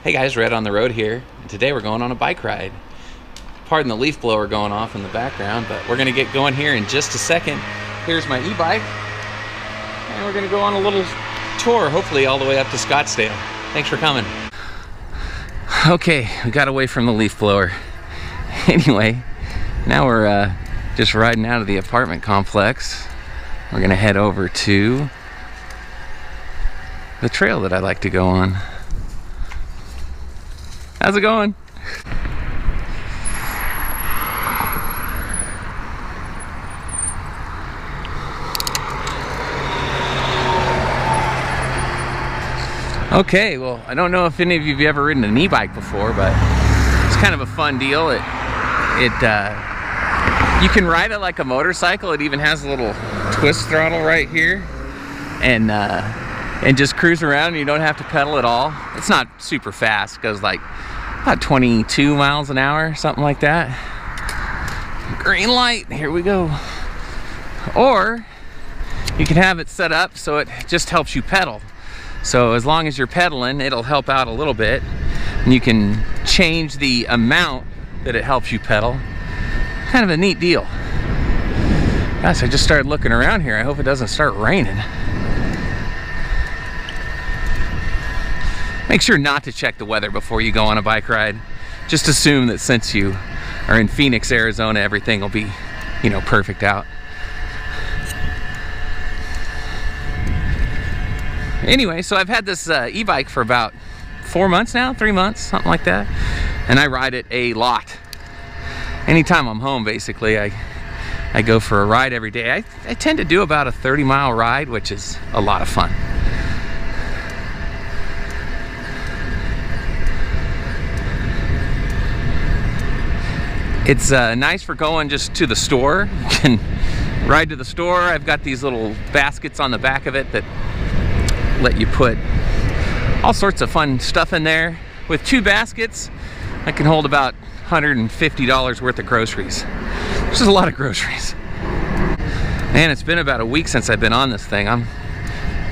Hey guys, Red on the road here. Today we're going on a bike ride. Pardon the leaf blower going off in the background, but we're gonna get going here in just a second. Here's my e-bike, and we're gonna go on a little tour, hopefully all the way up to Scottsdale. Thanks for coming. Okay, we got away from the leaf blower. Anyway, now we're just riding out of the apartment complex. We're gonna head over to the trail that I like to go on. How's it going? Okay, well, I don't know if any of you have ever ridden an e-bike before, but it's kind of a fun deal. You can ride it like a motorcycle. It even has a little twist throttle right here, and just cruise around. You don't have to pedal at all. It's not super fast. It goes like about 22 miles an hour, something like that. Green light, here we go. Or you can have it set up so it just helps you pedal. So as long as you're pedaling, it'll help out a little bit, and you can change the amount that it helps you pedal. Kind of a neat deal. Gosh, I just started looking around here. I hope it doesn't start raining. Make sure not to check the weather before you go on a bike ride. Just assume that since you are in Phoenix, Arizona, everything will be, perfect out. Anyway, so I've had this e-bike for about 4 months now, 3 months, something like that. And I ride it a lot. Anytime I'm home, basically, I go for a ride every day. I tend to do about a 30-mile ride, which is a lot of fun. It's nice for going just to the store. You can ride to the store. I've got these little baskets on the back of it that let you put all sorts of fun stuff in there. With 2 baskets, I can hold about $150 worth of groceries, which is a lot of groceries. Man, it's been about a week since I've been on this thing. I'm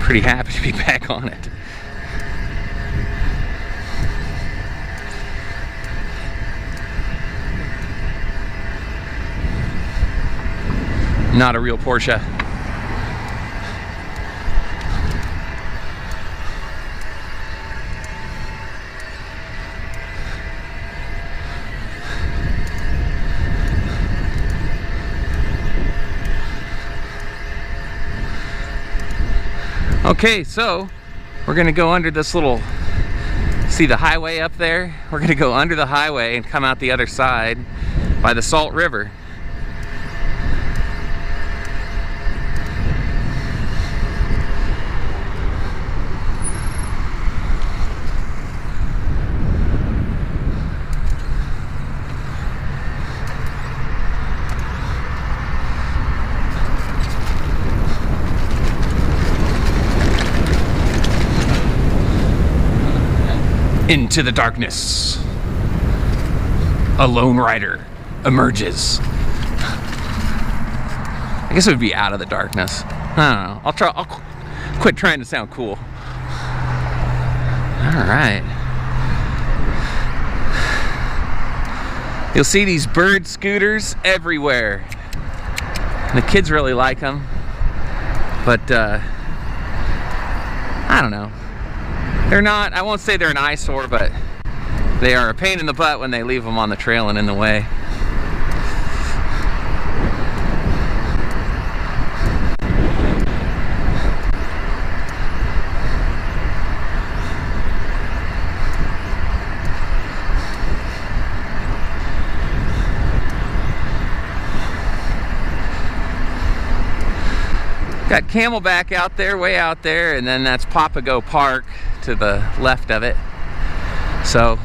pretty happy to be back on it. Not a real Porsche. Okay, so we're gonna go under this little, see the highway up there? We're gonna go under the highway and come out the other side by the Salt River. Into the darkness, a lone rider emerges. I guess it would be out of the darkness. I don't know. I'll quit trying to sound cool. All right. You'll see these bird scooters everywhere. The kids really like them, but I don't know. They're not, I won't say they're an eyesore, but they are a pain in the butt when they leave them on the trail and in the way. Got Camelback out there, way out there, and then that's Papago Park to the left of it. So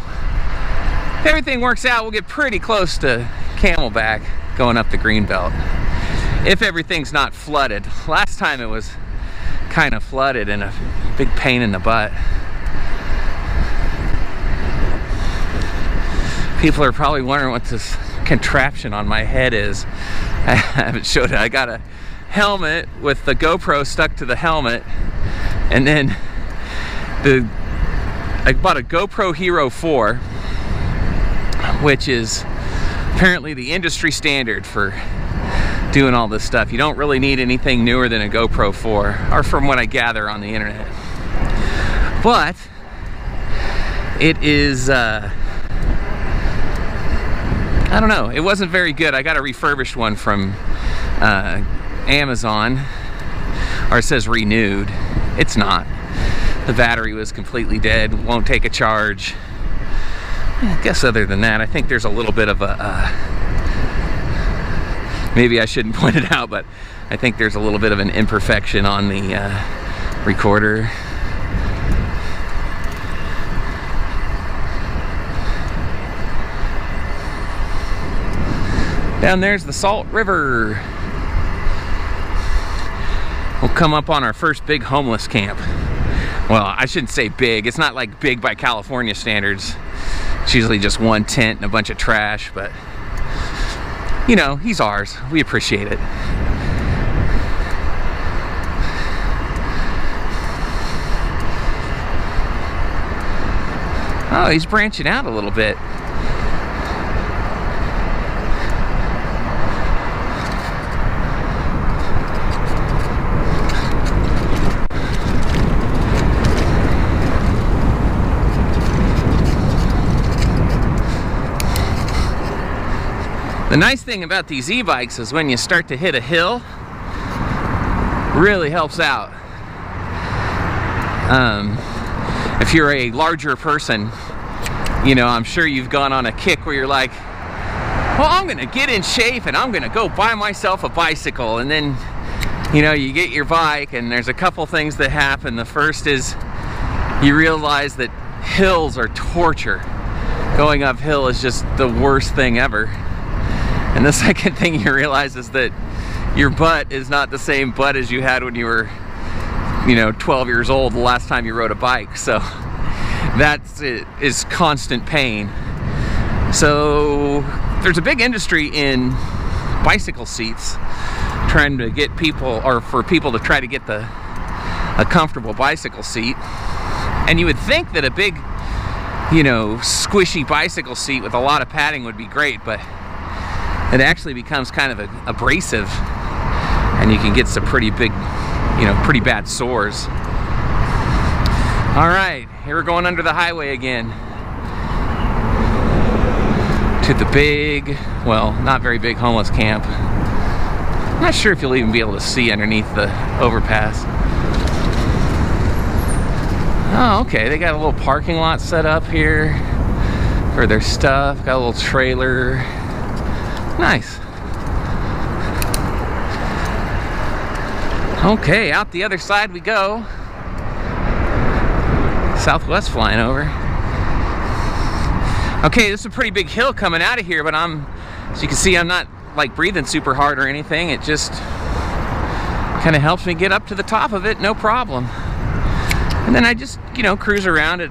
if everything works out, we'll get pretty close to Camelback going up the Greenbelt. If everything's not flooded. Last time it was kind of flooded and a big pain in the butt. People are probably wondering what this contraption on my head is. I haven't showed it. I got a helmet with the GoPro stuck to the helmet, and then the I bought a GoPro Hero 4, which is apparently the industry standard for doing all this stuff. You don't really need anything newer than a GoPro 4, or from what I gather on the internet. But it is, I don't know, it wasn't very good. I got a refurbished one from Amazon, or it says renewed. It's not. The battery was completely dead, won't take a charge. I guess other than that, I think there's a little bit of a, maybe I shouldn't point it out, but I think there's a little bit of an imperfection on the recorder. Down there's the Salt River. We'll come up on our first big homeless camp. Well, I shouldn't say big. It's not like big by California standards. It's usually just one tent and a bunch of trash, but you know, he's ours. We appreciate it. Oh, he's branching out a little bit. The nice thing about these e-bikes is when you start to hit a hill, really helps out. If you're a larger person, you know, I'm sure you've gone on a kick where you're like, well, I'm gonna get in shape and I'm gonna go buy myself a bicycle. And then, you know, you get your bike and there's a couple things that happen. The first is you realize that hills are torture. Going uphill is just the worst thing ever. And the second thing you realize is that your butt is not the same butt as you had when you were, you know, 12 years old the last time you rode a bike. So that's it, is constant pain. So there's a big industry in bicycle seats, trying to get people, or for people to try to get a comfortable bicycle seat. And you would think that a big, you know, squishy bicycle seat with a lot of padding would be great, but it actually becomes kind of abrasive, and you can get some pretty big, you know, pretty bad sores. All right, here we're going under the highway again to the big, well, not very big homeless camp. I'm not sure if you'll even be able to see underneath the overpass. Oh, okay, they got a little parking lot set up here for their stuff. Got a little trailer. Nice. Okay, out the other side we go. Southwest flying over. Okay, this is a pretty big hill coming out of here, but as you can see, I'm not like breathing super hard or anything. It just kind of helps me get up to the top of it, no problem. And then I just, you know, cruise around at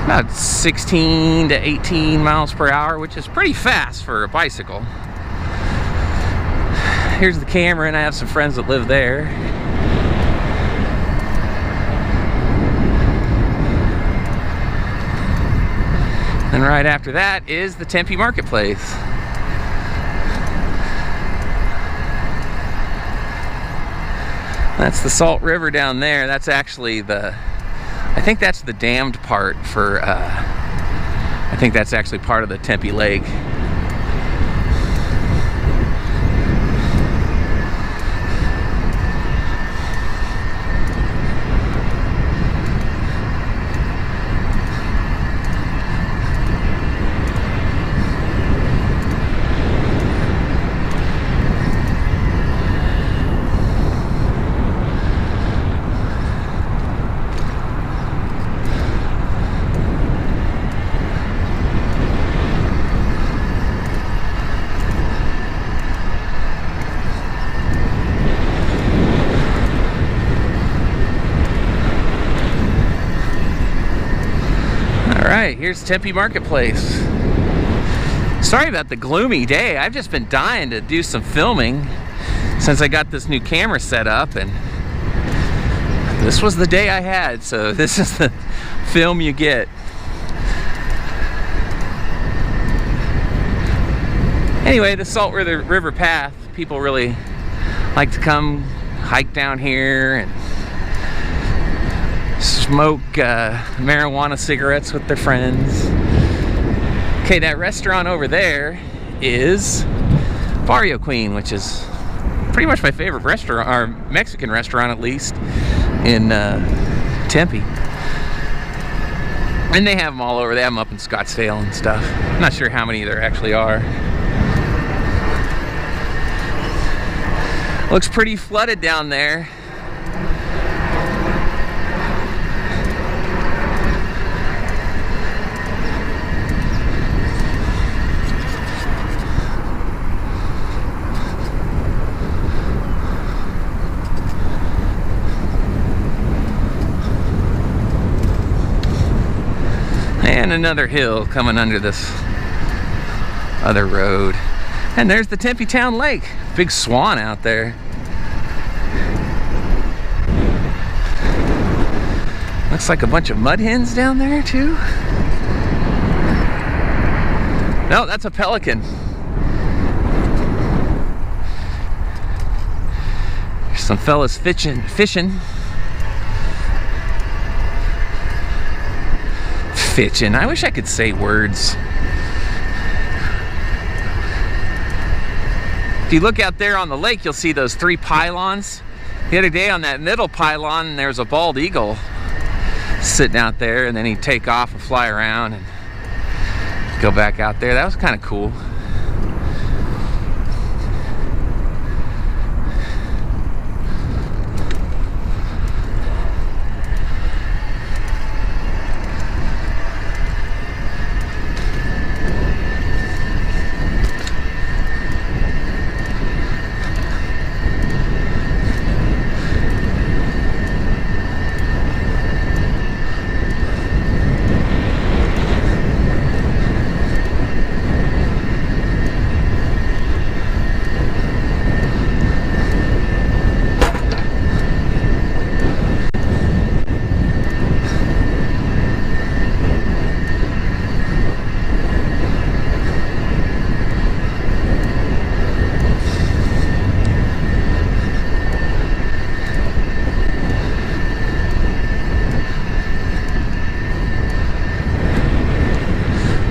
about 16 to 18 miles per hour, which is pretty fast for a bicycle. Here's the camera, and I have some friends that live there. And right after that is the Tempe Marketplace. That's the Salt River down there. That's actually I think that's the dammed part for, I think that's actually part of the Tempe Lake. Alright, here's Tempe Marketplace. Sorry about the gloomy day. I've just been dying to do some filming since I got this new camera set up, and this was the day I had, so this is the film you get. Anyway, the Salt River Path, people really like to come hike down here and smoke marijuana cigarettes with their friends. Okay, that restaurant over there is Barrio Queen, which is pretty much my favorite restaurant, or Mexican restaurant at least, in Tempe. And they have them all over. They have them up in Scottsdale and stuff. I'm not sure how many there actually are. Looks pretty flooded down there. And another hill coming under this other road. And there's the Tempe Town Lake. Big swan out there. Looks like a bunch of mud hens down there too. No, that's a pelican. There's some fellas fishing. I wish I could say words. If you look out there on the lake, you'll see those 3 pylons. The other day on that middle pylon, there's a bald eagle sitting out there, and then he'd take off and fly around and go back out there. That was kind of cool.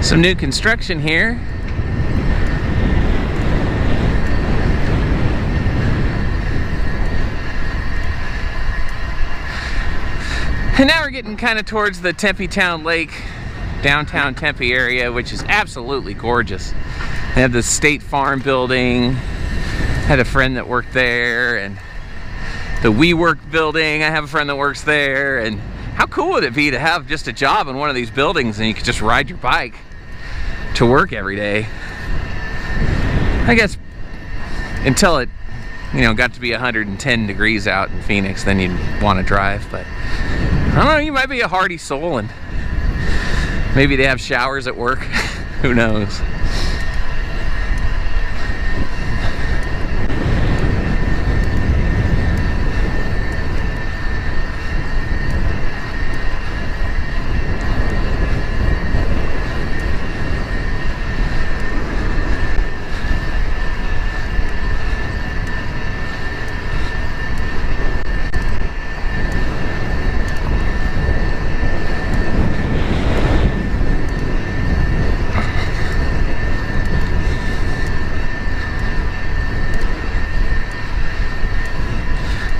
Some new construction here. And now we're getting kind of towards the Tempe Town Lake, downtown Tempe area, which is absolutely gorgeous. They have the State Farm building. Had a friend that worked there, and the WeWork building. I have a friend that works there, and how cool would it be to have just a job in one of these buildings and you could just ride your bike to work every day? I guess until it, you know, got to be 110 degrees out in Phoenix, then you'd want to drive. But I don't know, you might be a hardy soul and maybe they have showers at work. Who knows?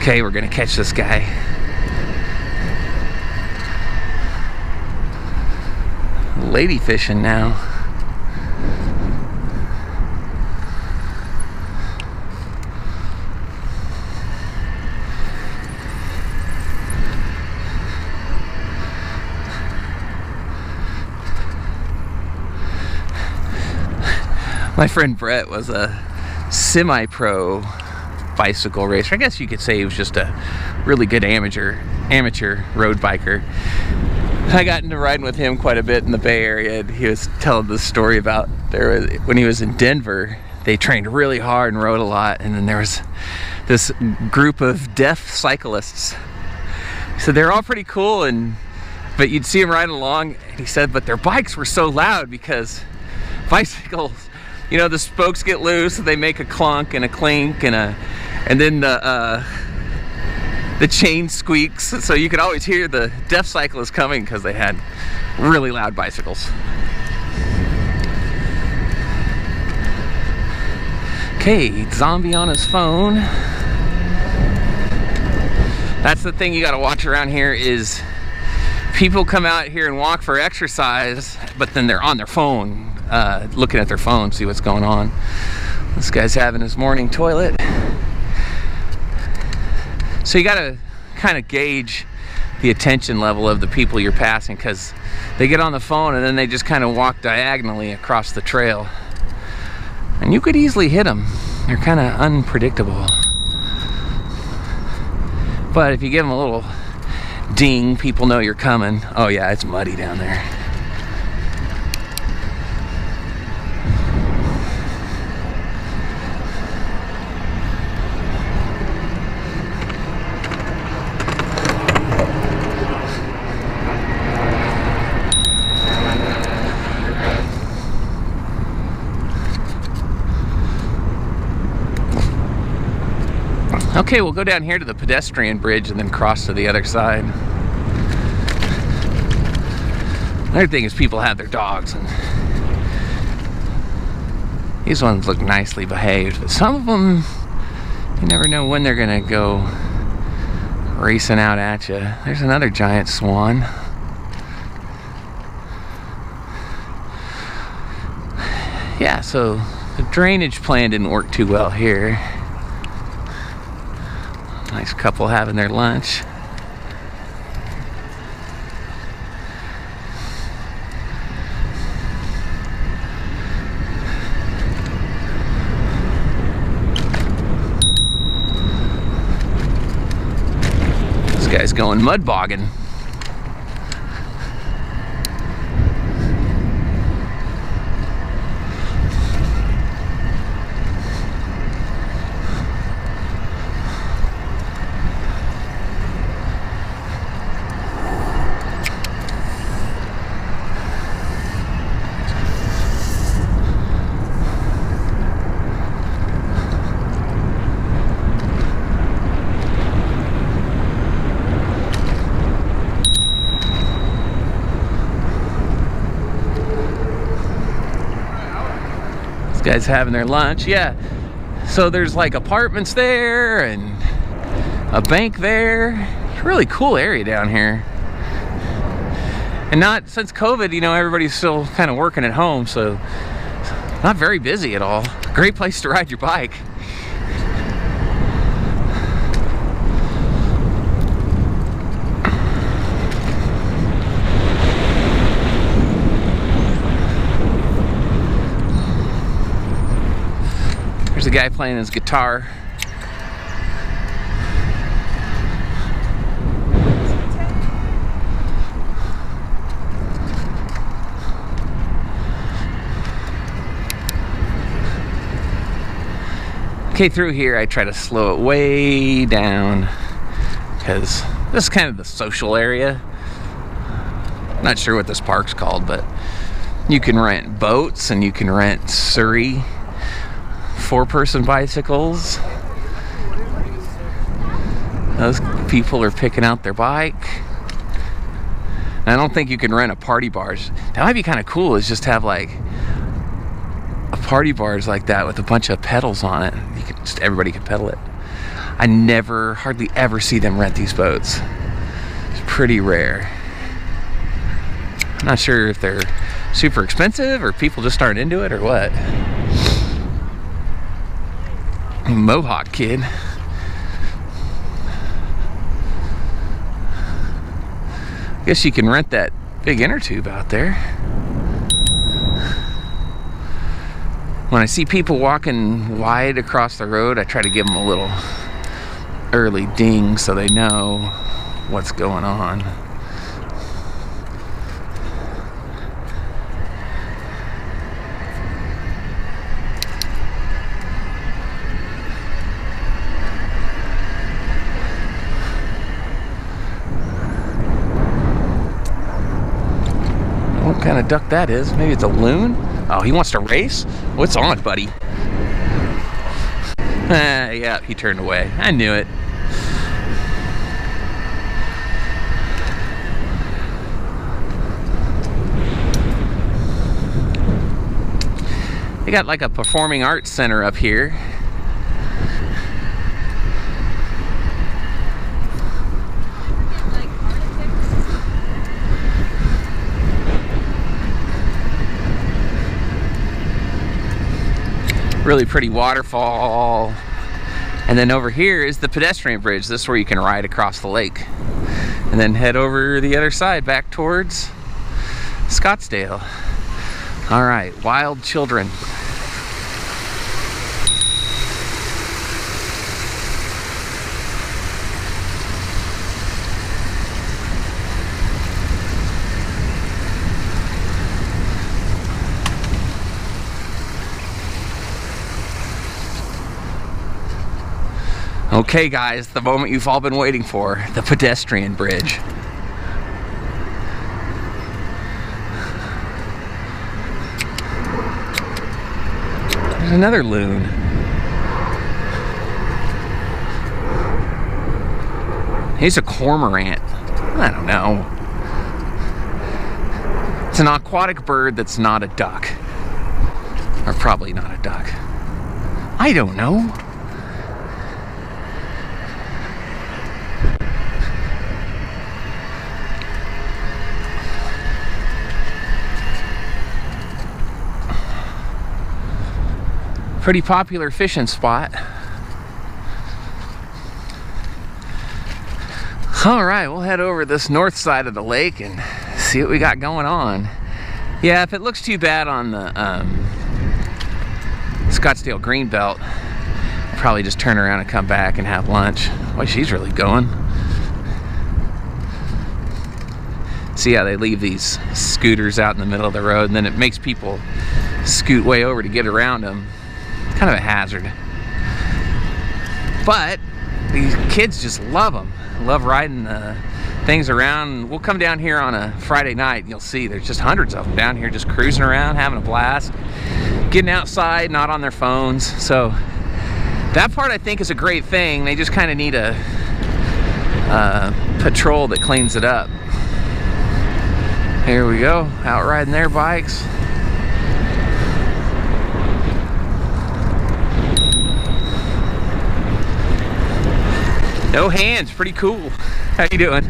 Okay, we're gonna catch this guy. Lady fishing now. My friend Brett was a semi-pro bicycle racer. I guess you could say he was just a really good amateur road biker. I got into riding with him quite a bit in the Bay Area, and he was telling this story about when he was in Denver, they trained really hard and rode a lot, and then there was this group of deaf cyclists, He said they're all pretty cool, but you'd see them riding along. And he said, but their bikes were so loud because bicycles, you know, the spokes get loose and they make a clunk and a clink and then the chain squeaks, so you could always hear the deaf cyclists coming because they had really loud bicycles. Okay, zombie on his phone. That's the thing you gotta watch around here is people come out here and walk for exercise, but then they're on their phone, looking at their phone, see what's going on. This guy's having his morning toilet. So you gotta kind of gauge the attention level of the people you're passing, because they get on the phone and then they just kind of walk diagonally across the trail. And you could easily hit them. They're kind of unpredictable. But if you give them a little ding, people know you're coming. Oh yeah, it's muddy down there. Okay, we'll go down here to the Pedestrian Bridge and then cross to the other side. Another thing is people have their dogs, and these ones look nicely behaved, but some of them, you never know when they're gonna go racing out at you. There's another giant swan. Yeah, so the drainage plan didn't work too well here. Nice couple having their lunch. This guy's going mud bogging. Guys having their lunch. Yeah, so there's like apartments there and a bank there. It's a really cool area down here, and not since COVID, you know, everybody's still kind of working at home, so not very busy at all. Great place to ride your bike. There's a guy playing his guitar. Okay, through here I try to slow it way down because this is kind of the social area. Not sure what this park's called, but you can rent boats and you can rent Surrey 4-person bicycles. Those people are picking out their bike. And I don't think you can rent a party bars. That might be kind of cool, is just have like a party bars like that with a bunch of pedals on it. You can just, everybody can pedal it. I hardly ever see them rent these boats. It's pretty rare. I'm not sure if they're super expensive or people just aren't into it or what. Mohawk kid. Guess you can rent that big inner tube out there. When I see people walking wide across the road, I try to give them a little early ding so they know what's going on. What kind of duck that is? Maybe it's a loon? Oh, he wants to race? What's on, buddy? Yeah, he turned away. I knew it. They got like a performing arts center up here. Really pretty waterfall. And then over here is the pedestrian bridge. This is where you can ride across the lake. And then head over the other side back towards Scottsdale. All right, wild children. Okay guys, the moment you've all been waiting for, the pedestrian bridge. There's another loon. He's a cormorant. I don't know. It's an aquatic bird that's not a duck. Or probably not a duck. I don't know. Pretty popular fishing spot. All right, we'll head over this north side of the lake and see what we got going on. Yeah, if it looks too bad on the Scottsdale Greenbelt, I'll probably just turn around and come back and have lunch. Boy, she's really going. See how they leave these scooters out in the middle of the road, and then it makes people scoot way over to get around them. Kind of a hazard. But these kids just love them. Love riding things around. We'll come down here on a Friday night and you'll see there's just hundreds of them down here just cruising around, having a blast, getting outside, not on their phones. So that part I think is a great thing. They just kind of need a patrol that cleans it up. Here we go, out riding their bikes. No hands, pretty cool. How you doing?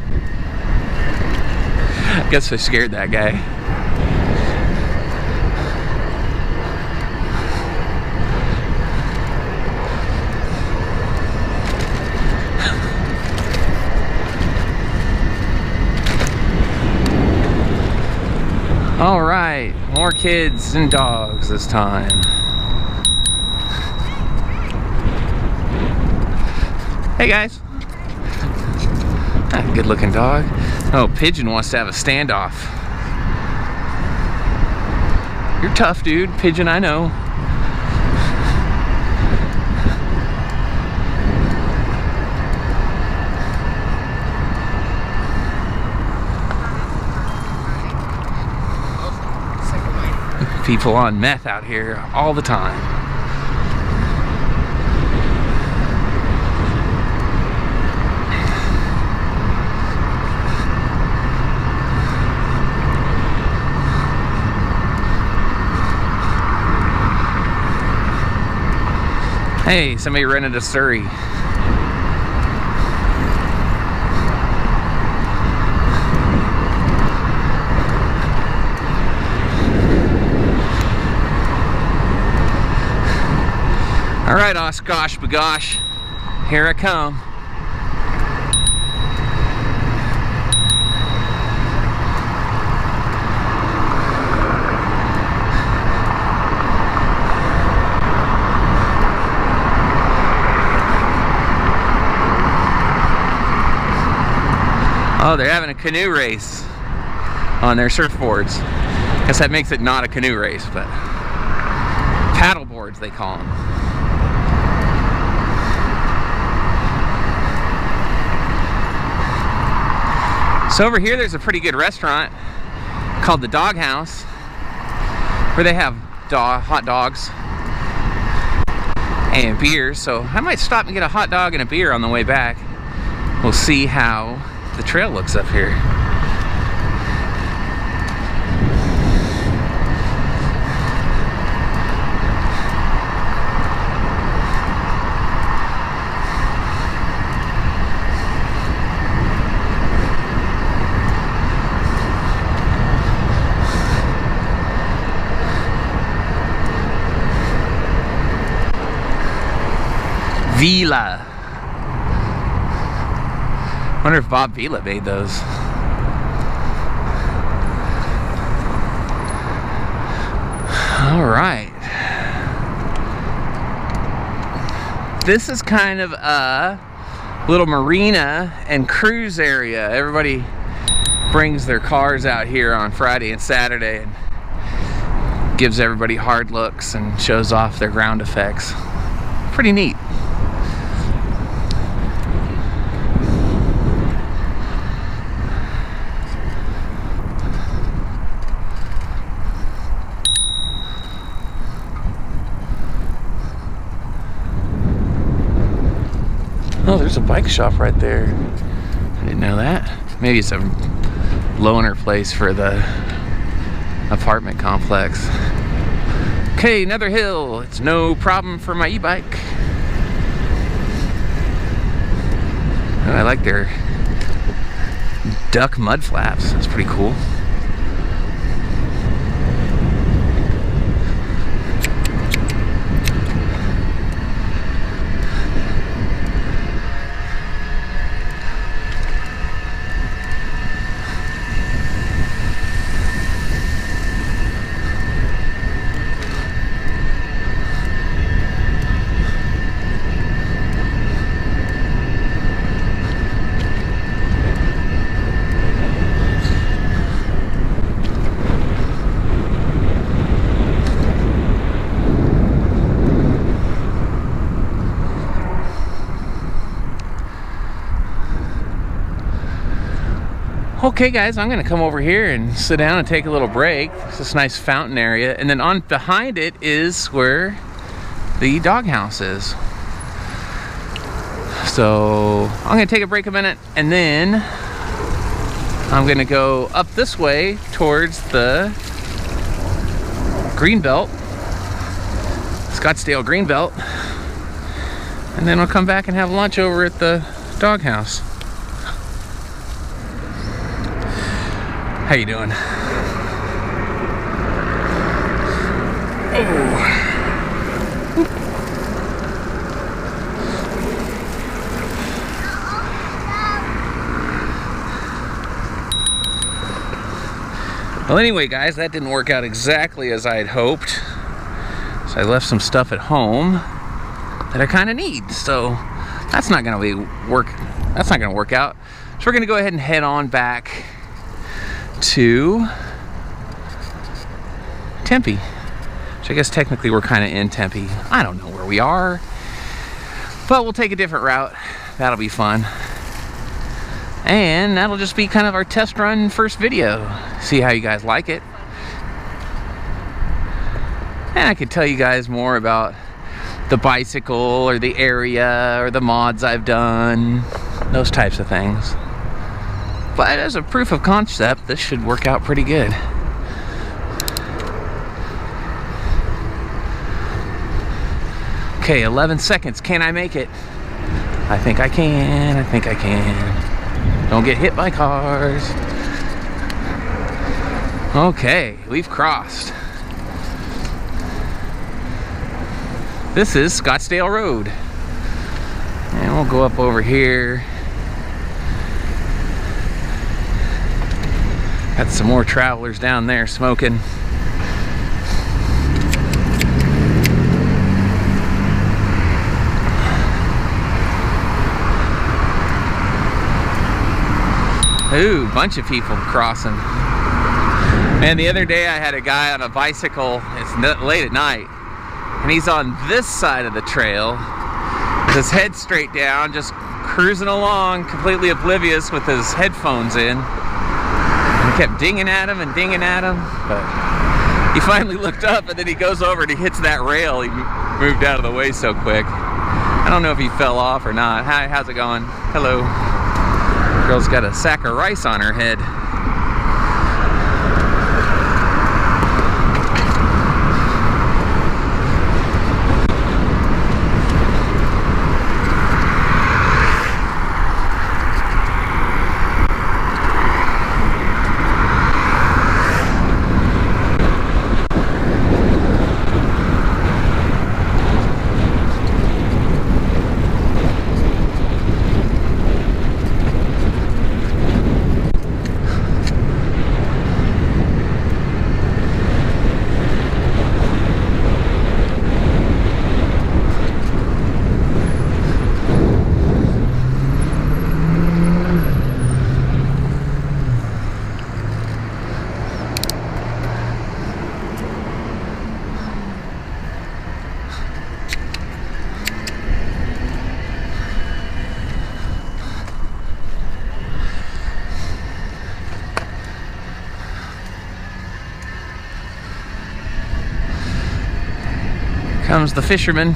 I guess I scared that guy. All right, more kids and dogs this time. Hey guys. Good looking dog. Oh, Pigeon wants to have a standoff. You're tough, dude. Pigeon, I know. People on meth out here all the time. Hey, somebody rented a Surrey. All right, Oshkosh bagosh, here I come. Oh, they're having a canoe race on their surfboards. Guess that makes it not a canoe race, but paddle boards they call them. So over here there's a pretty good restaurant called the Dog House, where they have hot dogs and beers. So I might stop and get a hot dog and a beer on the way back. We'll see how the trail looks up here. Vila. Wonder if Bob Vila made those. All right. This is kind of a little marina and cruise area. Everybody brings their cars out here on Friday and Saturday and gives everybody hard looks and shows off their ground effects. Pretty neat. Oh, there's a bike shop right there. I didn't know that. Maybe it's a loaner place for the apartment complex. Okay, another hill. It's no problem for my e-bike. Oh, I like their duck mud flaps. That's pretty cool. Okay guys, I'm gonna come over here and sit down and take a little break. It's this nice fountain area, and then on behind it is where the doghouse is. So I'm gonna take a break a minute, and then I'm gonna go up this way towards the Greenbelt, Scottsdale Greenbelt, and then I'll come back and have lunch over at the doghouse. How you doing? Oh. Well, anyway, guys, that didn't work out exactly as I had hoped. So I left some stuff at home that I kind of need. So that's not going to work. That's not going to work out. So we're going to go ahead and head on back to Tempe. So I guess technically we're kind of in Tempe. I don't know where we are, but we'll take a different route. That'll be fun. And that'll just be kind of our test run first video. See how you guys like it. And I could tell you guys more about the bicycle or the area or the mods I've done, those types of things. But as a proof of concept, this should work out pretty good. Okay, 11 seconds. Can I make it? I think I can. I think I can. Don't get hit by cars. Okay, we've crossed. This is Scottsdale Road. And we'll go up over here. Got some more travelers down there smoking. Ooh, bunch of people crossing. Man, the other day I had a guy on a bicycle. It's late at night, and he's on this side of the trail with his head straight down, just cruising along, completely oblivious with his headphones in. kept dinging at him and dinging at him, but he finally looked up, and then he goes over and he hits that rail. He moved out of the way so quick. I don't know if he fell off or not. Hi, how's it going? Hello. Girl's got a sack of rice on her head. Comes the fisherman.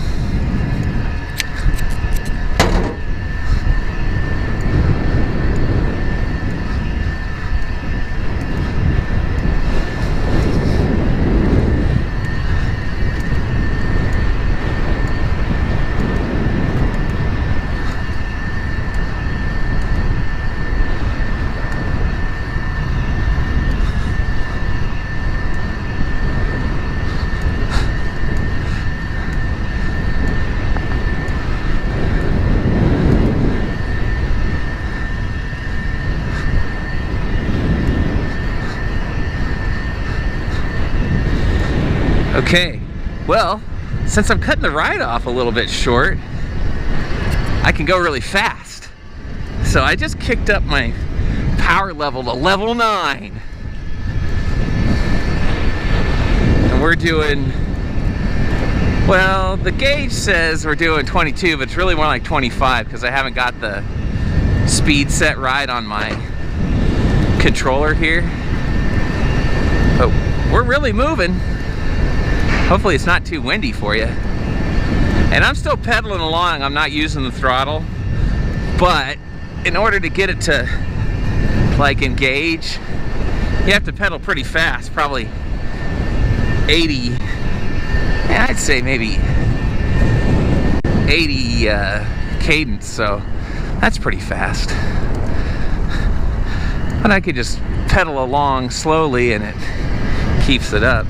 Okay, well, since I'm cutting the ride off a little bit short, I can go really fast. So I just kicked up my power level to level 9. And we're doing, well, the gauge says we're doing 22, but it's really more like 25 because I haven't got the speed set right on my controller here. But we're really moving. Hopefully it's not too windy for you. And I'm still pedaling along. I'm not using the throttle. But in order to get it to like engage, you have to pedal pretty fast, probably 80, yeah, I'd say maybe 80 cadence, so that's pretty fast. But I could just pedal along slowly and it keeps it up.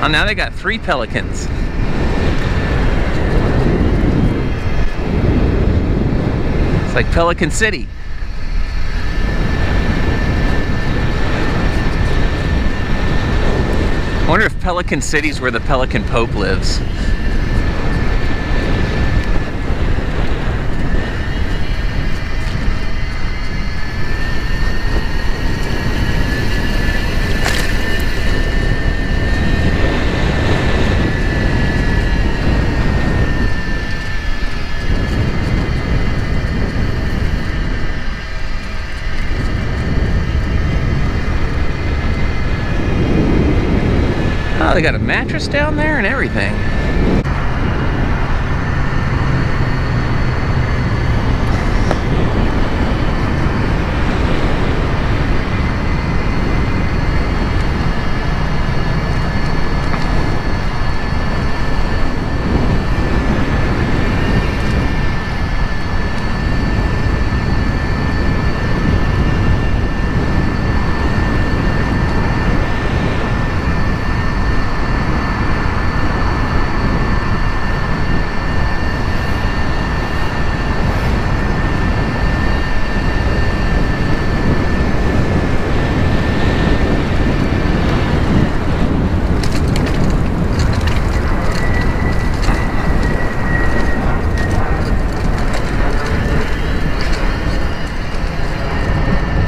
Oh, now they got 3 pelicans. It's like Pelican City. I wonder if Pelican City's where the Pelican Pope lives. They got a mattress down there and everything.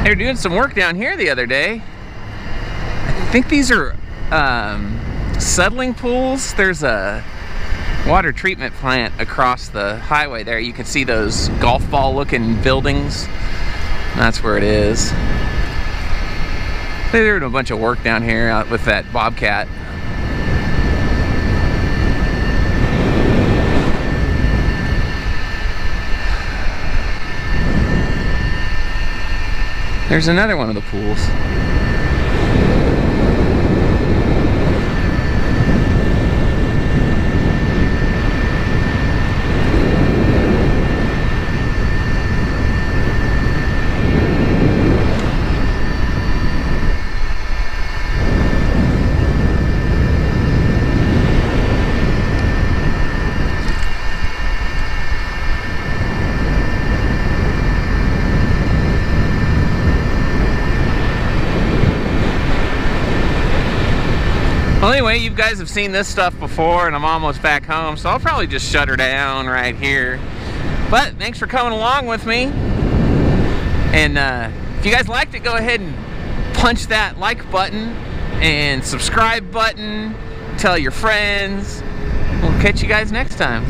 They were doing some work down here the other day. I think these are settling pools. There's a water treatment plant across the highway there. You can see those golf ball looking buildings. That's where it is. They're doing a bunch of work down here out with that bobcat. There's another one of the pools. Well, anyway, you guys have seen this stuff before, and I'm almost back home, so I'll probably just shut her down right here. But thanks for coming along with me. And if you guys liked it, go ahead and punch that like button and subscribe button. Tell your friends. We'll catch you guys next time.